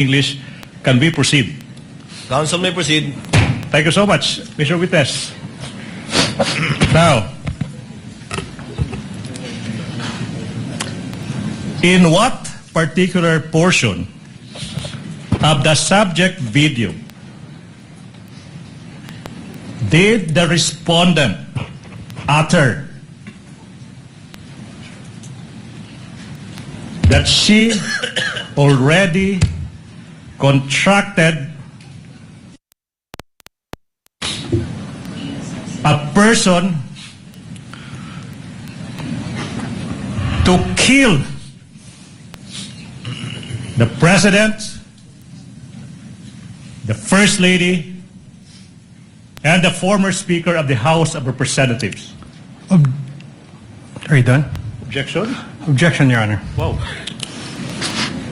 English, can we proceed? Counsel may proceed. Thank you so much, Mr. Witness. Now, in what particular portion of the subject video did the respondent utter that she already contracted a person to kill the President, the First Lady, and the former Speaker of the House of Representatives? Are you done? Objection? Objection, Your Honor. Wow.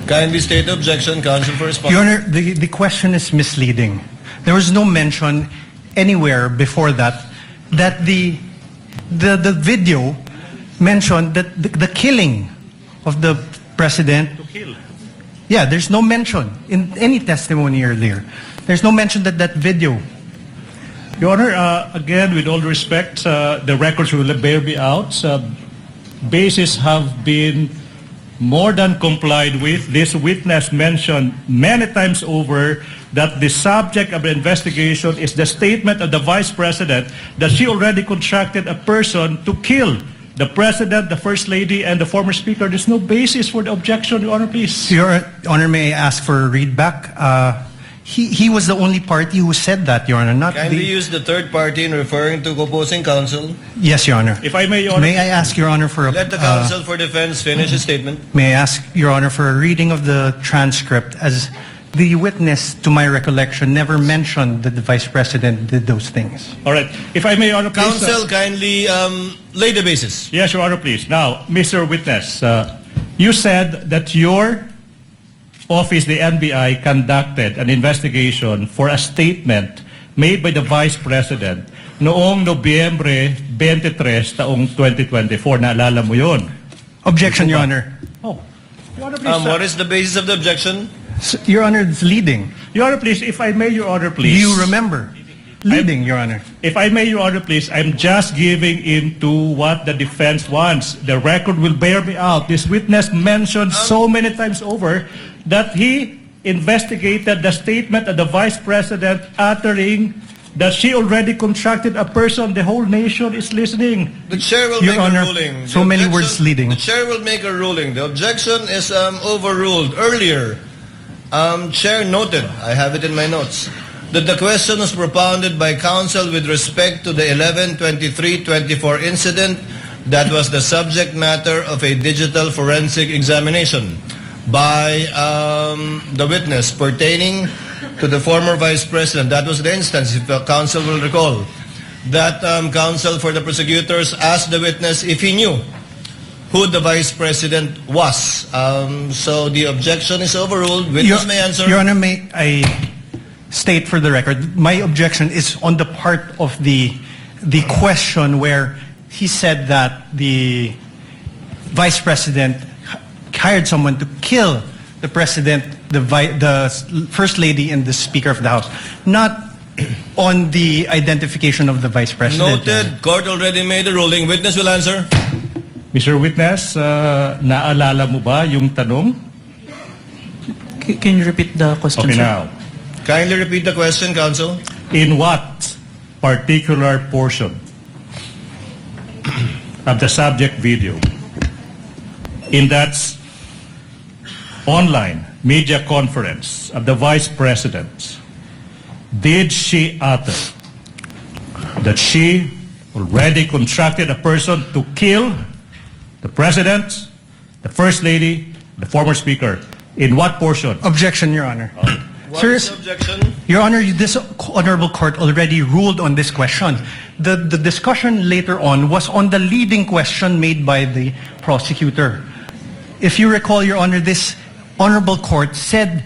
Kindly state the objection, counsel, for response. Your Honor, the question is misleading. There was no mention anywhere before that the video mentioned that the killing of the President. To kill. Yeah, there's no mention in any testimony earlier. There's no mention that that video. Your Honor, again, with all respect, the records will bear me out. Bases have been more than complied with. This witness mentioned many times over that the subject of the investigation is the statement of the Vice President that she already contracted a person to kill the President, the First Lady, and the former Speaker. There's no basis for the objection, Your Honor, please. Your Honor, may I ask for a readback? He was the only party who said that, Your Honor. Not Kindly use the third party in referring to opposing counsel. Yes, Your Honor. If I may, Your Honor. May I ask, Your Honor, for a... Let the counsel for defense finish his statement. May I ask, Your Honor, for a reading of the transcript, as the witness, to my recollection, never mentioned that the Vice President did those things. All right. If I may, Your Honor, please. Counsel, kindly lay the basis. Yes, Your Honor, please. Now, Mr. Witness, you said that your office, the NBI, conducted an investigation for a statement made by the Vice President noong Nobyembre 23, taong 2024. Naalala mo yun? Objection, Your Honor. Oh. Your Honor, please. What is the basis of the objection? Your Honor, it's leading. Your Honor, please, if I may, Your Honor, please. You remember. Leading, Your Honor. If I may, Your Honor, please, I'm just giving in to what the defense wants. The record will bear me out. This witness mentioned so many times over that he investigated the statement of the Vice President uttering that she already contracted a person. The whole nation is listening. The chair will Your make Honor, a ruling. so many words leading. The chair will make a ruling. The objection is overruled. Earlier, chair noted, I have it in my notes, that the question was propounded by counsel with respect to the 11/23/24 incident that was the subject matter of a digital forensic examination by the witness pertaining to the former Vice President. That was the instance, if the counsel will recall, that counsel for the prosecutors asked the witness if he knew who the Vice President was. So the objection is overruled. Witness may answer. Your Honor, may I state for the record, my objection is on the part of the question where he said that the Vice President hired someone to kill the President, the First Lady, and the Speaker of the House, not on the identification of the Vice President. Noted. Court already made a ruling. Witness will answer. Mr. Witness, naalala mo ba yung tanong? Can you repeat the question, Okay, sir? now. Kindly repeat the question, counsel. In what particular portion of the subject video in that online media conference of the Vice President did she utter that she already contracted a person to kill the President, the First Lady, the former Speaker? In what portion? Objection, Your Honor. What is the objection? Your Honor, this honorable court already ruled on this question. The discussion later on was on the leading question made by the prosecutor. If you recall, Your Honor, this honorable court said,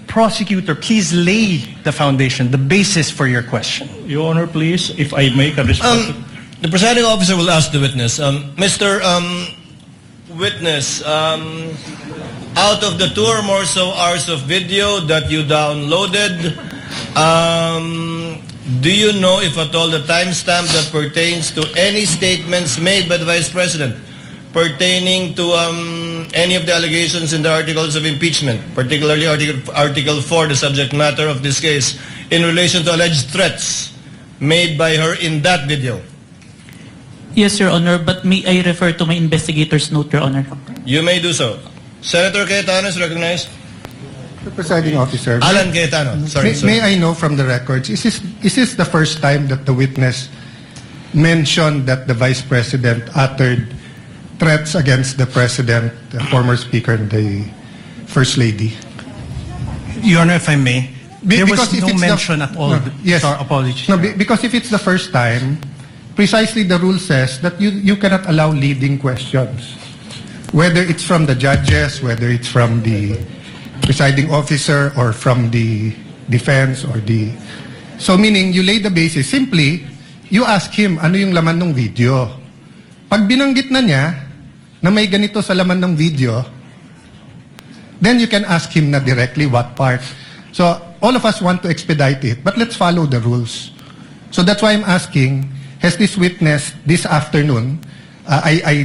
prosecutor, please lay the foundation, the basis for your question. Your Honor, please, if I make a response. The presiding officer will ask the witness. Mr. Witness, out of the 2 or more so hours of video that you downloaded, do you know if at all the timestamp that pertains to any statements made by the Vice President pertaining to any of the allegations in the articles of impeachment, particularly Article 4, the subject matter of this case, in relation to alleged threats made by her in that video? Yes, Your Honor, but may I refer to my investigator's note, Your Honor? You may do so. Senator Cayetano is recognized. The presiding officer. Alan Cayetano. Sorry, May I know from the records, is this the first time that the witness mentioned that the Vice President uttered threats against the President, the former Speaker, and the First Lady? Your Honor, if I may, there was if no it's mention at all. No, yes. Sorry, apologies. No, because if it's the first time, precisely the rule says that you cannot allow leading questions. Whether it's from the judges, whether it's from the presiding officer, or from the defense, or the... So meaning, you lay the basis. Simply, you ask him, ano yung laman ng video? Pag binanggit na niya, na may ganito sa laman ng video, then you can ask him na directly what part. So, all of us want to expedite it, but let's follow the rules. So that's why I'm asking, has this witness this afternoon, I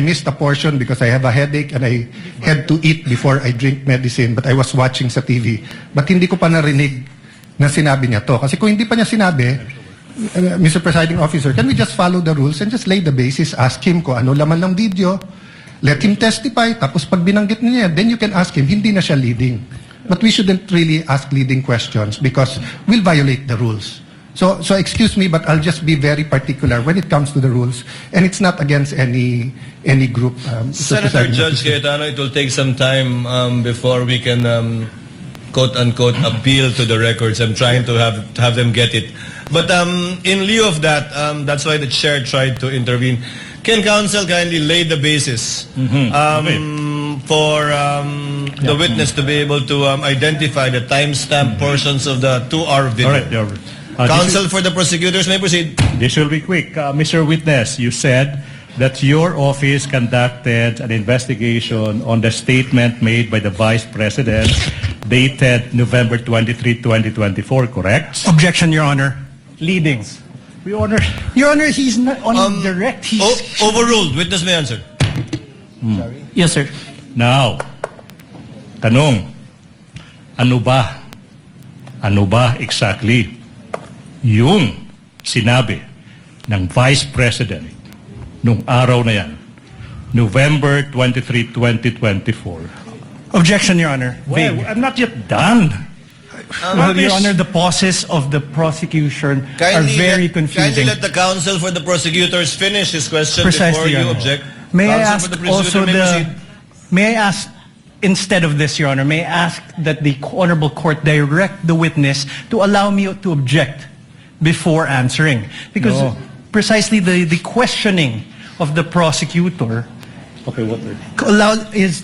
missed a portion because I have a headache and I had to eat before I drink medicine, but I was watching sa TV. But hindi ko pa narinig na sinabi niya to. Kasi kung hindi pa niya sinabi, Mr. Presiding Officer, can we just follow the rules and just lay the basis, ask him kung ano laman ng video, let him testify, tapos pag binanggit niya, then you can ask him, hindi na siya leading. But we shouldn't really ask leading questions because we'll violate the rules. So excuse me, but I'll just be very particular when it comes to the rules, and it's not against any group. Senator Judge Cayetano, it will take some time before we can quote-unquote appeal to the records. I'm trying to have them get it. But in lieu of that, that's why the chair tried to intervene. Can counsel kindly lay the basis for the witness to be able to identify the timestamp portions of the 2-hour video? All right, Your Honor. Counsel for the prosecutors may proceed. This will be quick. Mr. Witness, you said that your office conducted an investigation on the statement made by the Vice President dated November 23, 2024, correct? Objection, Your Honor. Leading. Your Honor. Your Honor, he's not on direct. He's Overruled. Witness may answer. Yes, sir. Now, tanong, ano ba exactly yung sinabi ng Vice President nung araw na yan, November 23, 2024? Objection, Your Honor. Well, I'm not yet done. Well, Your Honor, the pauses of the prosecution are very confusing. Kindly let the counsel for the prosecutors finish his question Precisely, before Your you Honor. object. May I Counsel ask for the also prosecutor may proceed. may I ask, instead of this, Your Honor, may I ask that the Honorable Court direct the witness to allow me to object before answering? Because No. precisely the questioning of the prosecutor is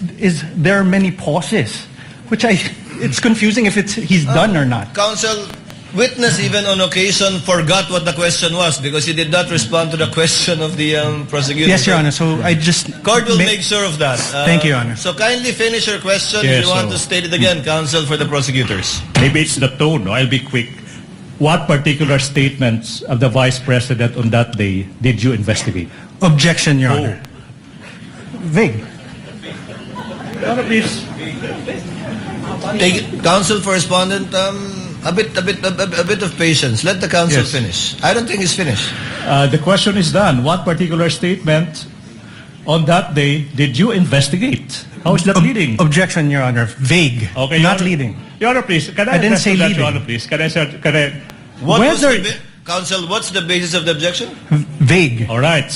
there are many pauses, which it's confusing if he's done or not. Counsel, witness even on occasion forgot what the question was because he did not respond to the question of the prosecutor. Yes, Your Honor. So I just Court will make sure of that. Thank you, Your Honor. So kindly finish your question. Yes, if you want so- to state it again, counsel for the prosecutors. Maybe it's the tone. No? I'll be quick. What particular statements of the Vice President on that day did you investigate? Objection, Your Honor. Vague. Your Honor, please. Counsel for respondent, a bit of patience. Let the counsel Yes. finish. I don't think he's finished. The question is done. What particular statement on that day did you investigate? How is that leading? Objection, Your Honor. Vague. Okay, Not Your Honor. leading. Your Honor, please. Can I didn't address say to that, leading. Your Honor, please. Can I? What was Whether- counsel, what's the basis of the objection? Vague. All right.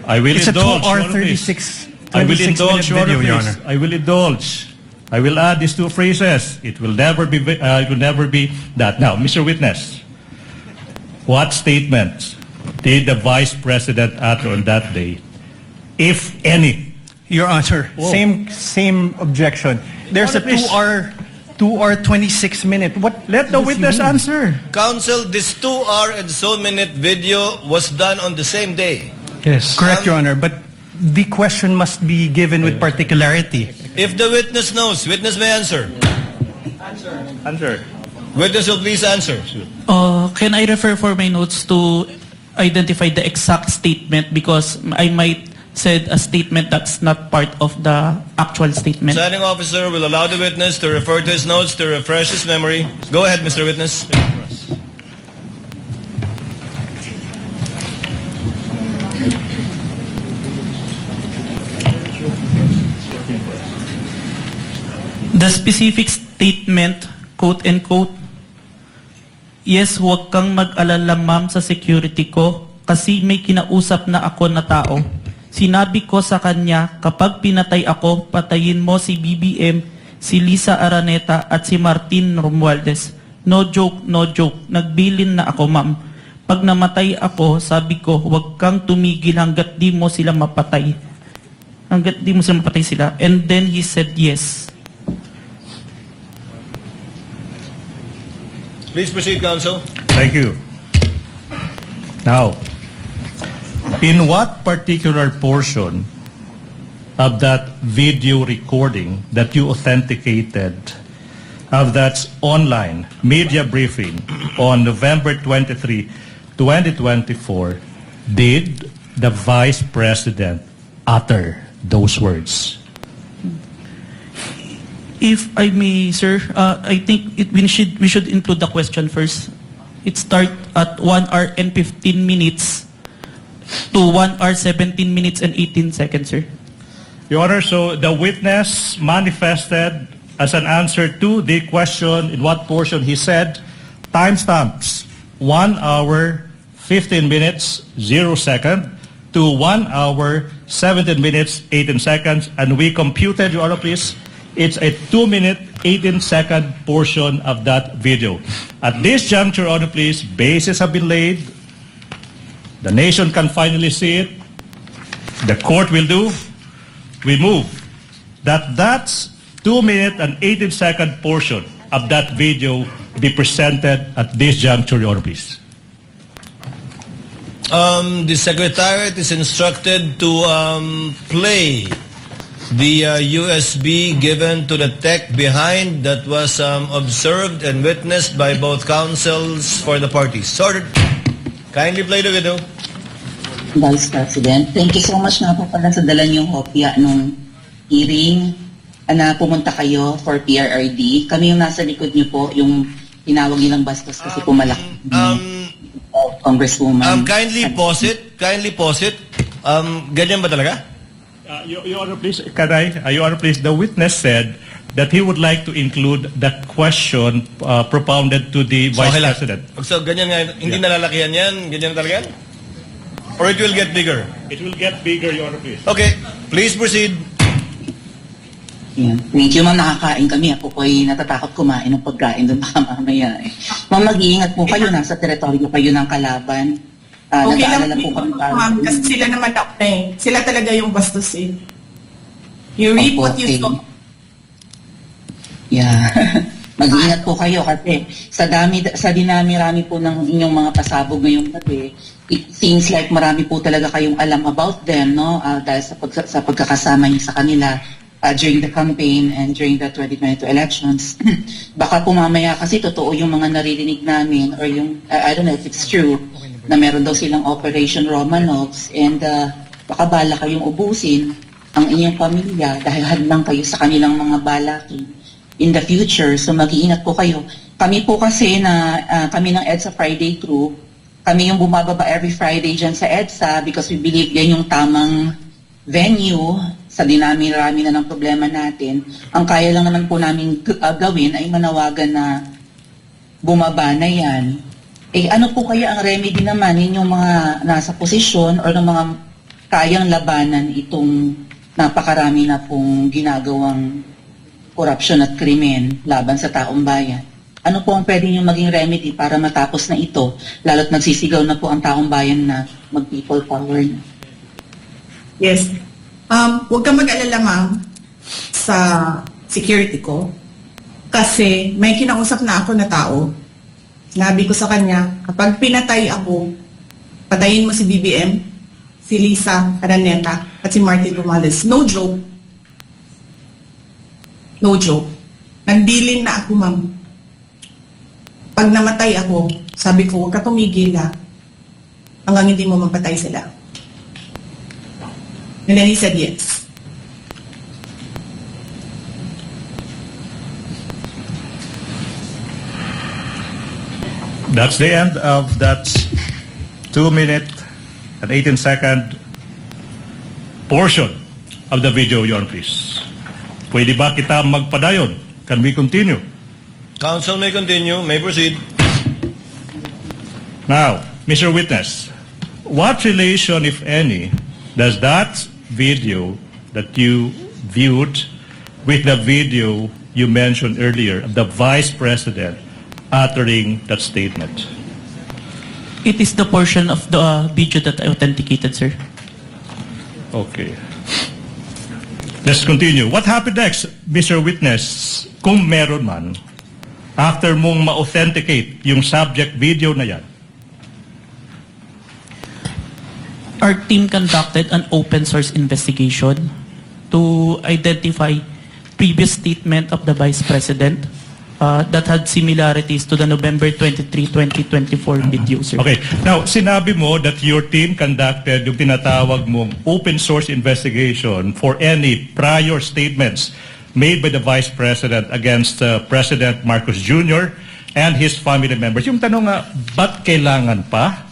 I will It's a indulge. 2 hour Your Honor, please. 36 I will 26 indulge, minute Your Honor, video, Your please. Honor. I will indulge. I will add these two phrases. It will never be. It will never be that. Now, Mr. Witness, what statements did the Vice President utter on that day, if any? Your Honor, Whoa. same objection. There's a Your Honor, 2 hour 26 minute. What? Let the does he witness mean? answer. Counsel, this 2 hour and so minute video was done on the same day. Yes. Correct, Your Honor. But the question must be given with particularity. If the witness knows, witness may answer. Answer. Witness will please answer. Can I refer for my notes to identify the exact statement because I might said a statement that's not part of the actual statement. Presiding officer will allow the witness to refer to his notes to refresh his memory. Go ahead, Mr. Witness. The specific statement, quote and quote, yes, huwag kang mag-alala ma'am sa security ko kasi may kinausap na ako na tao. Sinabi ko sa kanya, kapag pinatay ako, patayin mo si BBM, si Lisa Araneta at si Martin Romualdez. No joke, no joke. Nagbilin na ako ma'am. Pag namatay ako, sabi ko, huwag kang tumigil hanggat di mo sila mapatay. Hanggat di mo sila mapatay sila. And then he said yes. Please proceed, counsel. Thank you. Now, in what particular portion of that video recording that you authenticated of that online media briefing on November 23, 2024, did the Vice President utter those words? If I may, sir, I think we should include the question first. It start at 1 hour and 15 minutes to 1 hour 17 minutes and 18 seconds, sir. Your Honor, so the witness manifested as an answer to the question in what portion he said, timestamps 1 hour 15 minutes 0 second to 1 hour 17 minutes 18 seconds, and we computed, Your Honor, please, it's a 2-minute, 18-second portion of that video. At this juncture, Your Honor, please, bases have been laid. The nation can finally see it. The court will do. We move that that's 2-minute and 18-second portion of that video be presented at this juncture, Your Honor, please. The Secretariat is instructed to play the USB given to the tech behind that was observed and witnessed by both counsels for the parties. Sorted. Kindly play the video. Vice President, thank you so much na po pala sa dala niyong hopya nung hearing na pumunta kayo for PRRD. Kami yung nasa likod niyo po, yung tinawag nilang bastos kasi pumalaki. Congresswoman. Kindly pause it. Kindly pause it. Ganyan ba talaga? Your Honor, please, can I? Your Honor, please, the witness said that he would like to include the question propounded to the Vice okay President. So, ganyan nga, hindi nalalakihan yan? Ganyan talaga yan? Or it will get bigger? It will get bigger, Your Honor, please. Okay, please proceed. Yeah. Thank you, ma'am. Nakakain kami. Ako po ay natatakot kumain ng pagkain doon baka mamaya eh. Ma'am, mag-iingat po kayo. Nasa teritoryo kayo ng kalaban. Okay lang po kami ma'am, kasi sila naman ako eh. Sila talaga yung bastos eh. You reap what you sow. Yeah. Mag-iingat po kayo kasi sa dinami-rami po ng inyong mga pasabog ngayong gabi, it seems like marami po talaga kayong alam about them, no? Dahil sa pagkakasama niyo sa kanila during the campaign and during the 2022 elections. Baka po mamaya kasi totoo yung mga naririnig namin or yung, I don't know if it's true, na meron daw silang Operation Romanovs and baka bala kayong ubusin ang inyong pamilya dahil hadlang kayo sa kanilang mga balakin in the future. So mag-iingat po kayo. Kami po kasi kami ng EDSA Friday crew, kami yung bumababa every Friday dyan sa EDSA because we believe yan yung tamang venue sa dinami-rami na ng problema natin. Ang kaya lang naman po namin gawin ay manawagan na bumaba na yan. Eh ano po kaya ang remedy naman ninyong mga nasa posisyon o ng mga kayang labanan itong napakarami na pong ginagawang korupsyon at krimen laban sa taong bayan? Ano po ang pwede nyo maging remedy para matapos na ito, lalo't nagsisigaw na po ang taong bayan na mag-people power na? Yes. Huwag kang mag-alala ma'am sa security ko kasi may kinausap na ako na tao. Sinabi ko sa kanya, kapag pinatay ako, patayin mo si BBM, si Lisa Araneta, at si Martin Romualdez. No joke. No joke. Nagbilin na ako, ma'am. Pag namatay ako, sabi ko, huwag ka tumigil ha. Hanggang hindi mo mapatay sila. And then he said yes. That's the end of that 2-minute and 18-second portion of the video, Your Honor, please. Pwede ba kita magpadayon? Can we continue? Counsel may continue, may proceed. Now, Mr. Witness, what relation, if any, does that video that you viewed with the video you mentioned earlier of the Vice President uttering that statement? It is the portion of the video that I authenticated, sir. Okay. Let's continue. What happened next, Mr. Witness, kung meron man, after mong ma-authenticate yung subject video na yan? Our team conducted an open source investigation to identify previous statement of the Vice President that had similarities to the November 23, 2024 video, sir. Okay. Now, sinabi mo that your team conducted yung tinatawag mong open source investigation for any prior statements made by the Vice President against President Marcos Jr. and his family members. Yung tanong nga, ba't kailangan pa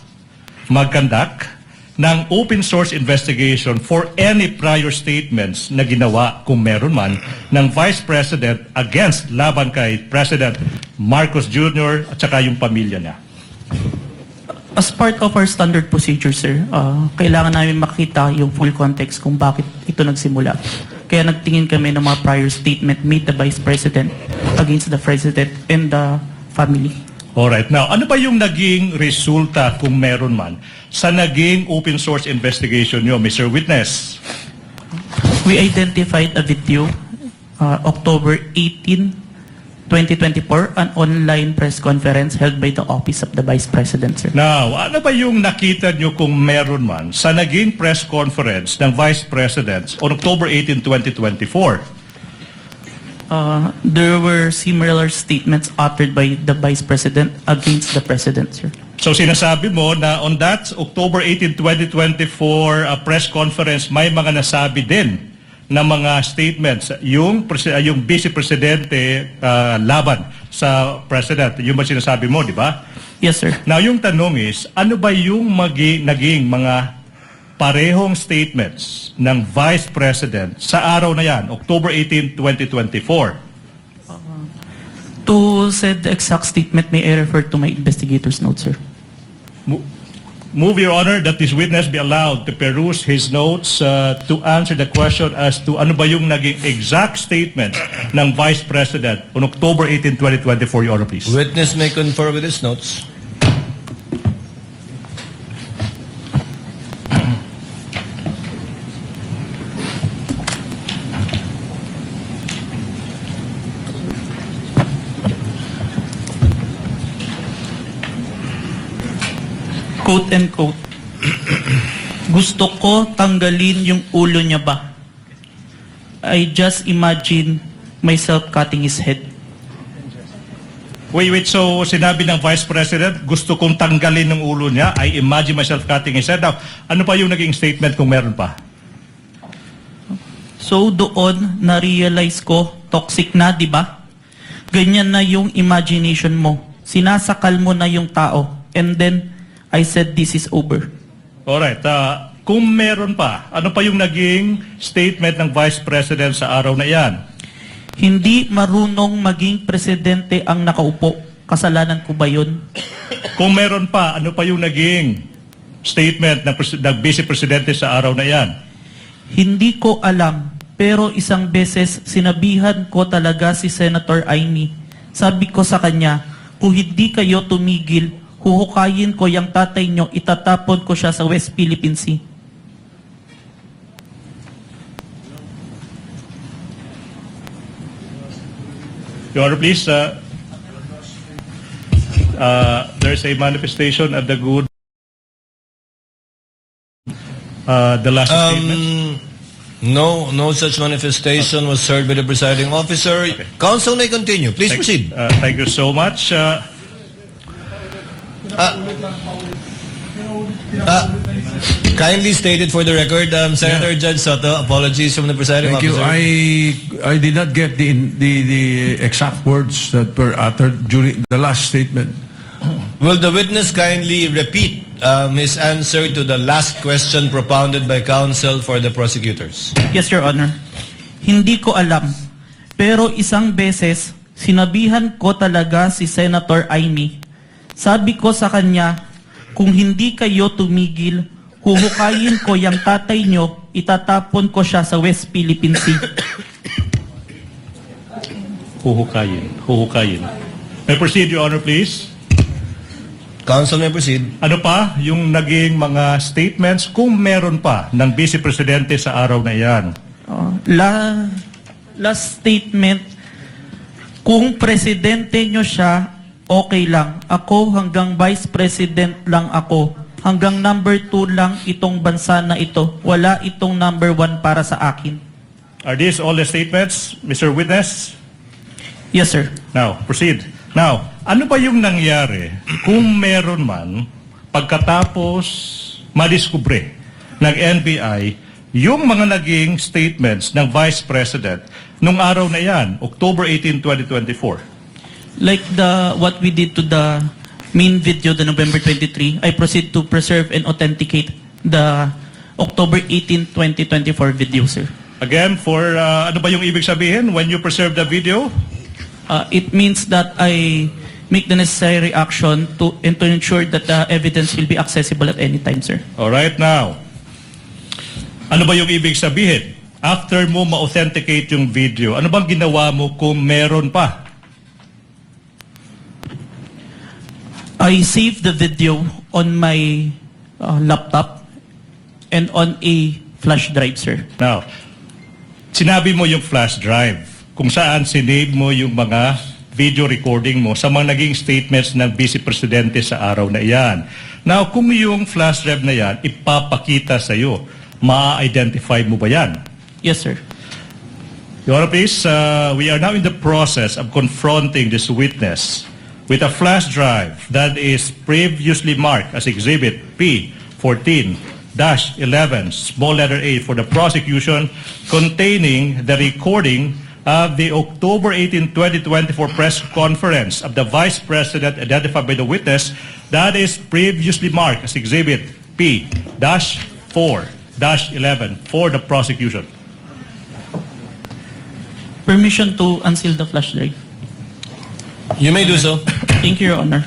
mag-conduct ng open source investigation for any prior statements na ginawa, kung meron man, ng Vice President against laban kay President Marcos Jr. at saka yung pamilya niya? As part of our standard procedure, sir, kailangan namin makita yung full context kung bakit ito nagsimula. Kaya nagtingin kami ng mga prior statement made the Vice President against the President and the family. Alright. Now, ano ba yung naging resulta, kung meron man, sa naging open source investigation nyo, Mr. Witness? We identified a video, October 18, 2024, an online press conference held by the Office of the Vice President, sir. Now, ano ba yung nakita nyo, kung meron man, sa naging press conference ng Vice President on October 18, 2024? There were similar statements uttered by the Vice President against the President, sir. So sinasabi mo na on that October 18, 2024 press conference, may mga nasabi din na mga statements yung Vice Presidente laban sa President. Yung ba sinasabi mo, di ba? Yes, sir. Now, yung tanong is, ano ba yung naging mga parehong statements ng Vice President sa araw na yan, October 18, 2024? To said the exact statement, may I refer to my investigator's notes, sir? Move, Your Honor, that this witness be allowed to peruse his notes to answer the question as to ano ba yung naging exact statement ng Vice President on October 18, 2024, Your Honor, please. Witness may confer with his notes. Quote and quote, gusto ko tanggalin yung ulo niya ba? I just imagine myself cutting his head. Wait, so sinabi ng Vice President, gusto kong tanggalin ng ulo niya, I imagine myself cutting his head. Now, ano pa yung naging statement, kung meron pa? So doon, na-realize ko, toxic na, di ba? Ganyan na yung imagination mo. Sinasakal mo na yung tao. And then, I said, this is over. Alright. Kung meron pa, ano pa yung naging statement ng Vice President sa araw na iyan? Hindi marunong maging presidente ang nakaupo. Kasalanan ko ba yun? Kung meron pa, ano pa yung naging statement ng Vice Presidente sa araw na iyan? Hindi ko alam. Pero isang beses, sinabihan ko talaga si Senator Amy. Sabi ko sa kanya, kung hindi kayo tumigil, huhukayin ko yung tatay nyo, itatapon ko siya sa West Philippine Sea. Your Honor, please, there's a manifestation of the good, the last statement. No such manifestation was heard by the presiding officer. Counsel may continue. Please proceed. Thank you so much. Kindly stated for the record, Senator Judge Soto. Apologies from the presiding Thank you. officer. I did not get the exact words that were uttered during the last statement. Will the witness kindly repeat his answer to the last question propounded by counsel for the prosecutors? Yes, Your Honor. Hindi ko alam. Pero isang beses, sinabihan ko talaga si Senator Amy. Sabi ko sa kanya, kung hindi kayo tumigil, huhukayin ko yung tatay nyo, itatapon ko siya sa West Philippine Sea. Huhukayin. May proceed, Your Honor, please. Counsel may proceed. Ano pa yung naging mga statements kung meron pa ng Vice Presidente sa araw na iyan? Last statement, kung presidente nyo siya, okay lang. Ako hanggang vice president lang ako. Hanggang number 2 lang itong bansa na ito. Wala itong number 1 para sa akin. Are these all the statements, Mr. Witness? Yes, sir. Now, proceed. Now, ano ba yung nangyari kung meron man pagkatapos madiskubre ng NBI yung mga naging statements ng Vice President nung araw na yan, October 18, 2024? Like what we did to the main video, the November 23, I proceed to preserve and authenticate the October 18, 2024 video, sir. Again, for ano ba yung ibig sabihin when you preserve the video? It means that I make the necessary action to ensure that the evidence will be accessible at any time, sir. All right, now. Ano ba yung ibig sabihin? After mo ma-authenticate yung video, ano bang ginawa mo kung meron pa? I saved the video on my laptop and on a flash drive, sir. Now, sinabi mo yung flash drive kung saan sinave mo yung mga video recording mo sa mga naging statements ng Vice Presidente sa araw na iyan. Now, kung yung flash drive na yan ipapakita sa iyo, ma-identify mo ba yan? Yes, sir. Your Honor, please, we are now in the process of confronting this witness with a flash drive that is previously marked as Exhibit P14-11, small letter A for the prosecution, containing the recording of the October 18, 2024 press conference of the Vice President identified by the witness that is previously marked as Exhibit P-4-11 for the prosecution. Permission to unseal the flash drive. You may do so. Thank you, Your Honor.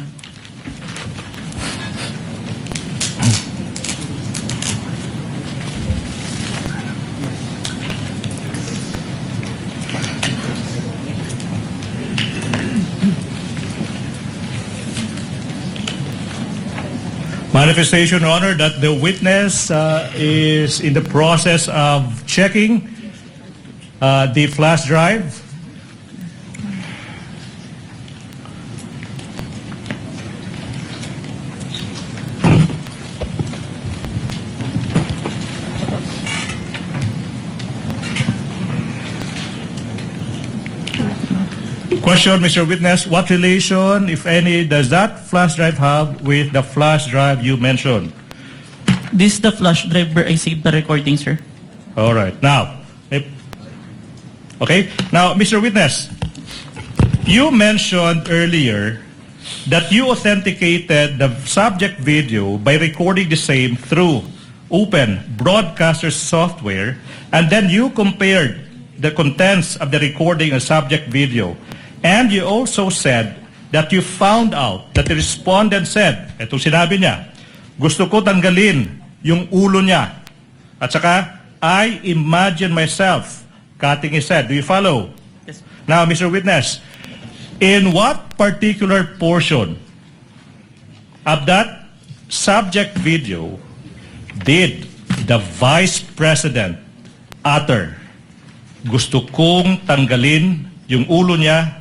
Manifestation, Your Honor, that the witness is in the process of checking the flash drive. Question, Mr. Witness, what relation, if any, does that flash drive have with the flash drive you mentioned? This is the flash drive where I saved the recording, sir. All right. Now, okay. Now, Mr. Witness, you mentioned earlier that you authenticated the subject video by recording the same through open broadcaster software, and then you compared the contents of the recording and subject video. And you also said that you found out that the respondent said, etong sinabi niya, gusto ko tanggalin yung ulo niya. At saka, I imagine myself cutting his head. Do you follow? Yes. Now, Mr. Witness, in what particular portion of that subject video did the Vice President utter, gusto kong tanggalin yung ulo niya,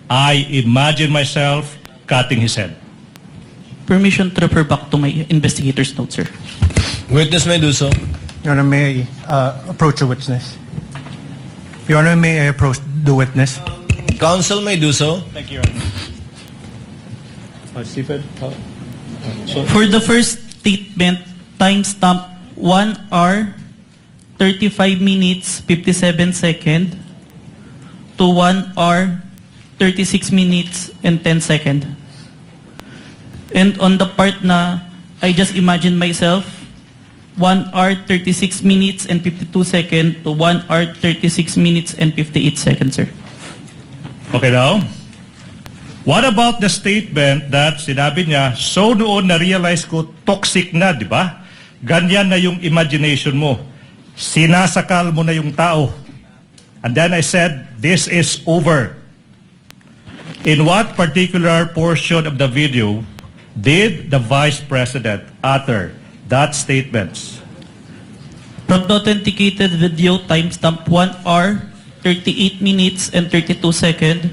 I imagine myself cutting his head? Permission to refer back to my investigator's notes, sir. Witness may do so. Your Honor, may I approach the witness? Your Honor, may I approach the witness? Counsel may do so. Thank you, Your Honor. Stephen? For the first statement, timestamp 1 hour, 35 minutes, 57 seconds to 1 hour, 36 minutes, and 10 seconds. And on the part na, I just imagine myself, 1 hour, 36 minutes, and 52 seconds to 1 hour, 36 minutes, and 58 seconds, sir. Okay now. What about the statement that sinabi niya, so noon na-realize ko toxic na, di ba? Ganyan na yung imagination mo. Sinasakal mo na yung tao. And then I said, this is over. In what particular portion of the video did the Vice President utter that statement? From the authenticated video, timestamp 1 hour, 38 minutes, and 32 seconds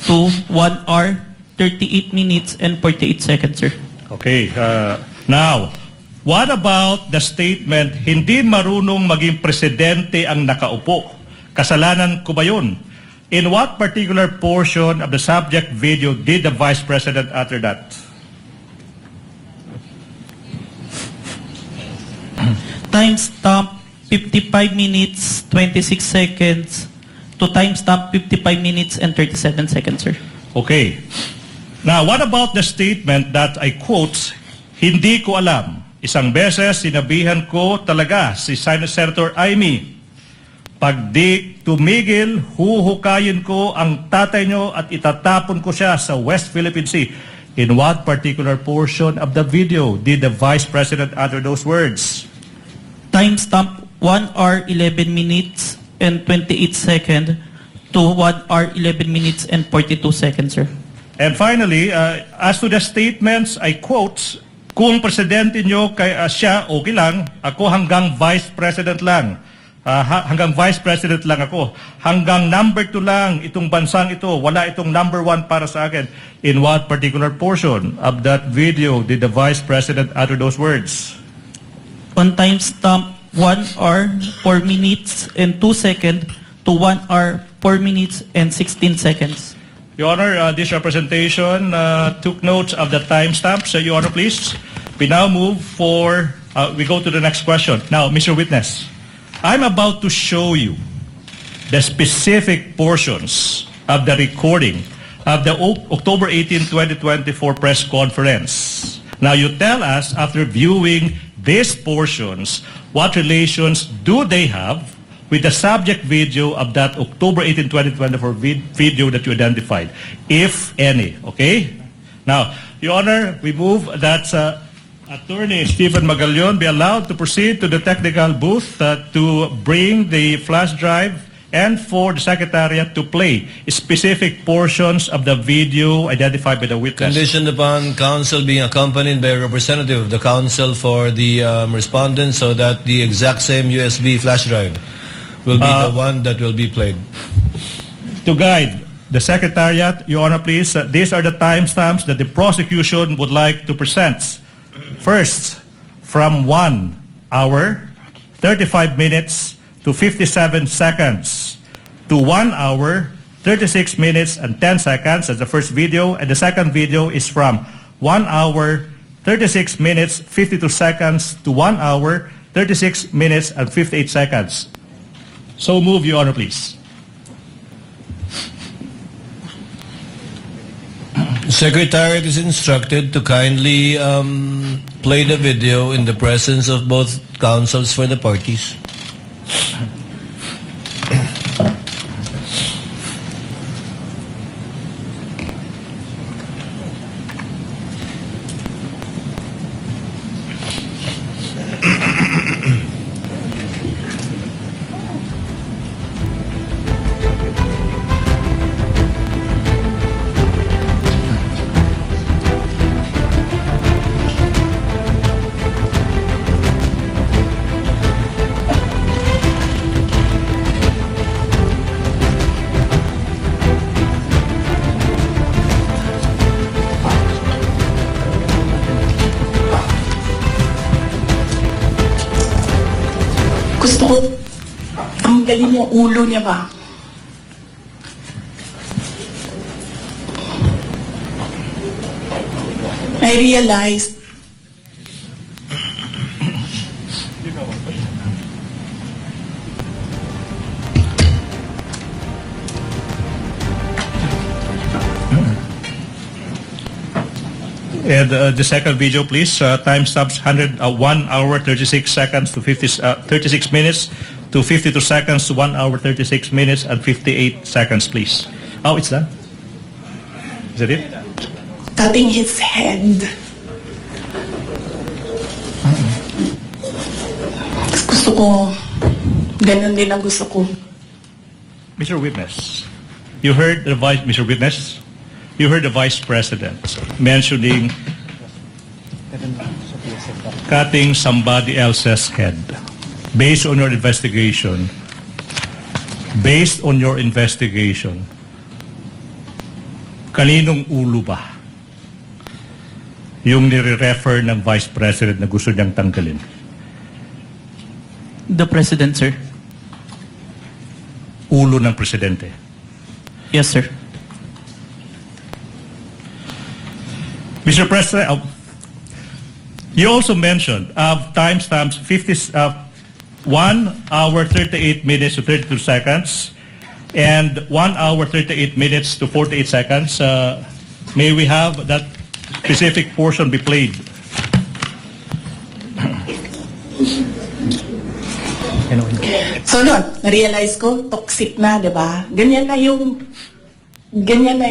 to 1 hour, 38 minutes, and 48 seconds, sir. Okay. Now, what about the statement, hindi marunong maging presidente ang nakaupo? Kasalanan ko ba yun? In what particular portion of the subject video did the Vice President utter that? Timestamp 55 minutes, 26 seconds to timestamp 55 minutes and 37 seconds, sir. Okay. Now, what about the statement that I quote, hindi ko alam. Isang beses, sinabihan ko talaga si Senator Amy, pag di tumigil, huhukayin ko ang tatay nyo at itatapon ko siya sa West Philippine Sea. In what particular portion of the video did the Vice President utter those words? Timestamp 1 hour, 11 minutes and 28 seconds to 1 hour, 11 minutes and 42 seconds, sir. And finally, as to the statements, I quote, kung presidente nyo siya, okay lang. Ako hanggang vice president lang. Hanggang vice president lang ako. Hanggang number 2 lang itong bansang ito. Wala itong number 1 para sa akin. In what particular portion of that video did the vice president utter those words? On timestamp 1 hour, 4 minutes and 2 seconds to 1 hour, 4 minutes and 16 seconds. Your Honor, this representation took notes of the timestamps. Your Honor, please. We now move we go to the next question. Now, Mr. Witness, I'm about to show you the specific portions of the recording of the October 18, 2024 press conference. Now, you tell us, after viewing these portions, what relations do they have with the subject video of that October 18, 2024 video that you identified, if any, okay? Now, Your Honor, we move that Attorney Stephen Magallaon be allowed to proceed to the technical booth to bring the flash drive and for the Secretariat to play specific portions of the video identified by the witness. Conditioned upon counsel being accompanied by a representative of the counsel for the respondent so that the exact same USB flash drive will be the one that will be played. To guide the Secretariat, Your Honor, please, these are the timestamps that the prosecution would like to present. First, from 1 hour, 35 minutes to 57 seconds to 1 hour, 36 minutes and 10 seconds. That's the first video. And the second video is from 1 hour, 36 minutes, 52 seconds to 1 hour, 36 minutes and 58 seconds. So move, Your Honor, please. Secretariat is instructed to kindly play the video in the presence of both counsels for the parties. So, ang galing yung ulo niya ba? I realized And the second video, please. Timestamps 1 hour 36 seconds to 36 minutes to 52 seconds to 1 hour 36 minutes and 58 seconds, please. Oh, it's done. Is that it? cutting his head. Gusto ko, ganun din ang gusto ko. Mr. Witness, you heard the Mr. Witness, you heard the Vice President mentioning cutting somebody else's head. Based on your investigation, kaninong ulo ba yung nire-refer ng Vice President na gusto niyang tanggalin? The President, sir. Ulo ng Presidente. Yes, sir. Mr. President, you also mentioned timestamps 1 hour 38 minutes to 32 seconds and 1 hour 38 minutes to 48 seconds. May we have that specific portion be played? So nun, na-realize ko, toxic na, di ba? Ganyan na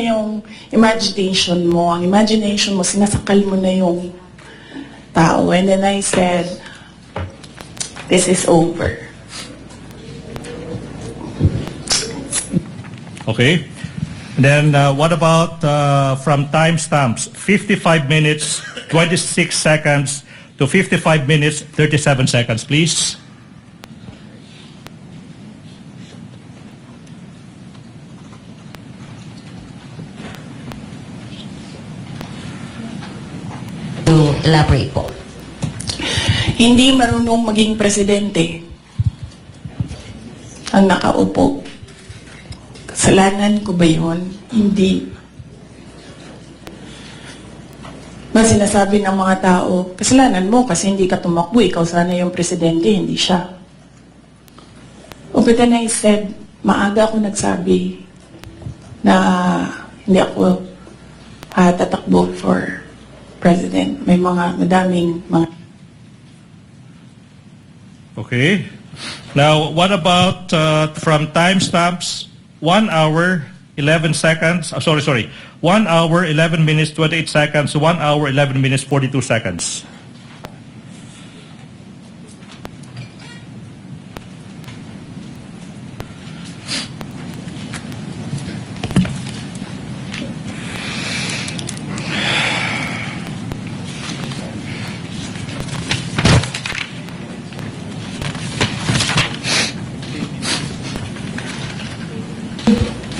yung imagination mo. Ang imagination mo, sinasakal mo na yung tao. And then I said, this is over. Okay. Then what about from timestamps 55 minutes 26 seconds to 55 minutes 37 seconds, please? To elaborate po. Hindi marunong maging presidente ang nakaupo. Kasalanan ko ba yun? Hindi. Ba sinasabi ng mga tao, kasalanan mo kasi hindi ka tumakbo, ikaw sana yung presidente, hindi siya. But then I said, maaga ako nagsabi na hindi ako tatakbo for president. May madaming mga... Okay. Now, what about from timestamps 1 hour 11 seconds, 1 hour 11 minutes 28 seconds to 1 hour 11 minutes 42 seconds?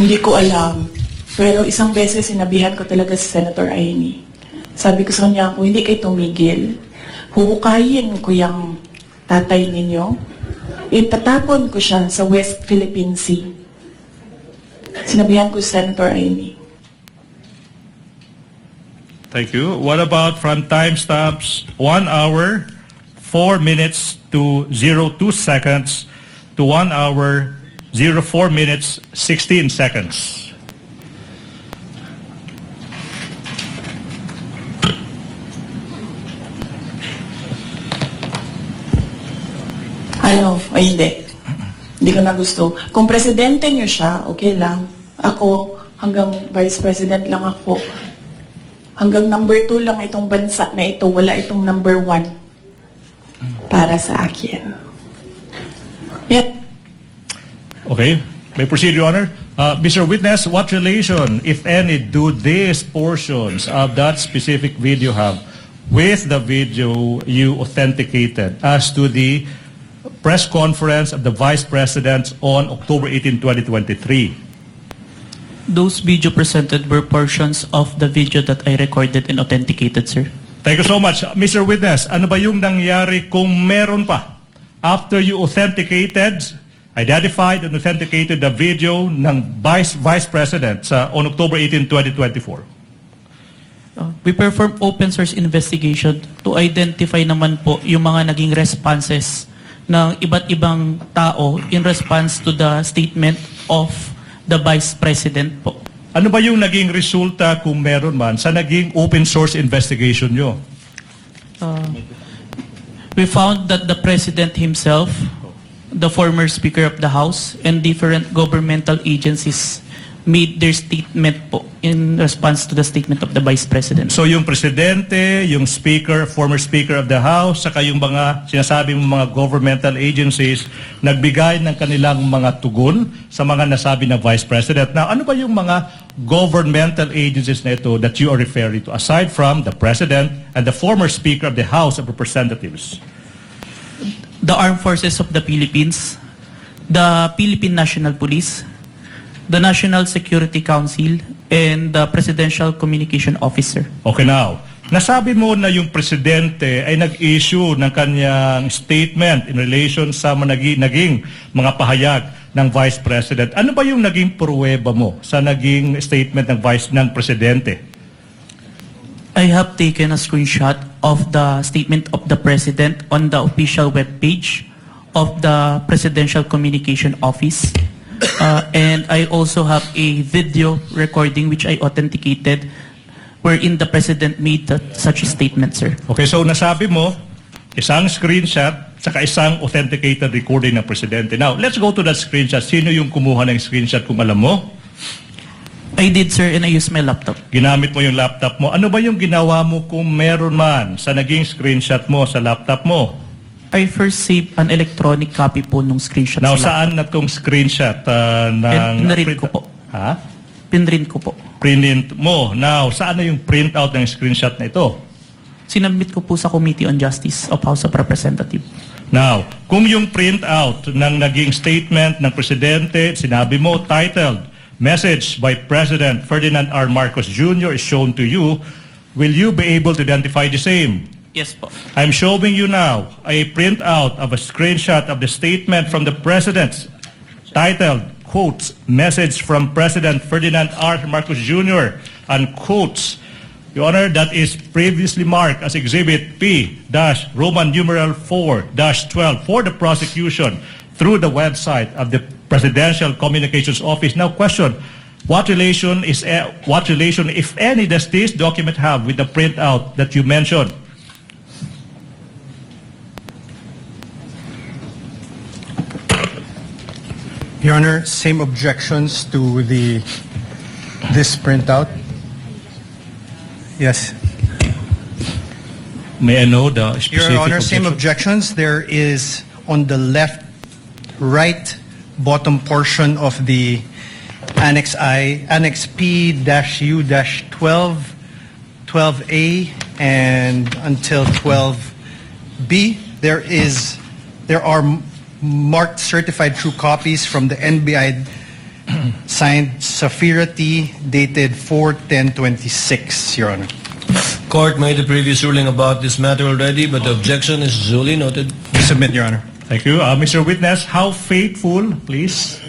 Hindi ko alam. Pero isang beses sinabihan ko talaga si Senator Aimee. Sabi ko sa kanya, kung hindi kayo tumigil, huhukayin ko yung tatay ninyo. Itatapon ko siya sa West Philippine Sea. Sinabihan ko si Senator Aimee. Thank you. What about from timestamps 1 hour 4 minutes to 02 seconds to 1 hour 04 minutes 16 seconds? Ay hindi. Hindi ko na gusto. Kung presidente niyo siya, okay lang. Ako, hanggang vice president lang ako. Hanggang number 2 lang itong bansa na ito. Wala itong number 1 para sa akin. Yet, Okay. May proceed, Your Honor. Mr. Witness, what relation, if any, do these portions of that specific video have with the video you authenticated as to the press conference of the Vice President on October 18, 2023? Those video presented were portions of the video that I recorded and authenticated, sir. Thank you so much. Mr. Witness, ano ba yung nangyari kung meron pa after you identified and authenticated the video ng Vice President on October 18, 2024? We perform open source investigation to identify naman po yung mga naging responses ng iba't ibang tao in response to the statement of the Vice President po. Ano ba yung naging resulta kung meron man sa naging open source investigation nyo? We found that the President himself, the former Speaker of the House, and different governmental agencies made their statement po in response to the statement of the Vice President. So yung Presidente, yung Speaker, former Speaker of the House, saka yung mga sinasabi mong mga governmental agencies, nagbigay ng kanilang mga tugon sa mga nasabi ng Vice President. Now, ano ba yung mga governmental agencies na ito that you are referring to, aside from the President and the former Speaker of the House of Representatives? The Armed Forces of the Philippines, the Philippine National Police, the National Security Council, and the Presidential Communication Officer. Okay, now, nasabi mo na yung Presidente ay nag-issue ng kanyang statement in relation sa naging mga pahayag ng Vice President. Ano ba yung naging pruweba mo sa naging statement ng Presidente? I have taken a screenshot of the statement of the President on the official webpage of the Presidential Communication Office. And I also have a video recording which I authenticated wherein the President made such a statement, sir. Okay, so nasabi mo, isang screenshot saka isang authenticated recording ng Presidente. Now, let's go to that screenshot. Sino yung kumuha ng screenshot kung alam mo? I did, sir, and I used my laptop. Ginamit mo yung laptop mo. Ano ba yung ginawa mo kung meron man sa naging screenshot mo sa laptop mo? I first saved an electronic copy po nung screenshot. Now, sa saan na tong screenshot ng... Pinrint ko po. Ha? Pinrint ko po. Print mo. Now, saan na yung printout ng screenshot na ito? Sinabmit ko po sa Committee on Justice of House of Representatives. Now, kung yung printout ng naging statement ng Presidente, sinabi mo, titled, Message by President Ferdinand R. Marcos Jr. is shown to you, will you be able to identify the same? Yes po. I'm showing you now a printout of a screenshot of the statement from the President titled, quotes, Message from President Ferdinand R. Marcos Jr., and quotes, Your Honor, that is previously marked as Exhibit P-Roman numeral 4-12 for the prosecution through the website of the Presidential Communications Office. Now, question, what relation, if any, does this document have with the printout that you mentioned? Your Honor, same objections to this printout. Yes. May I know the specific Your Honor, same objection? objections. There is on the right bottom portion of the Annex I, Annex P-U-12, 12A, and until 12B, there are marked certified true copies from the NBI signed Safira T, dated 4/10/26, Your Honor. Court made a previous ruling about this matter already, but the objection is duly noted. We submit, Your Honor. Thank you. Mr. Witness, how faithful, please?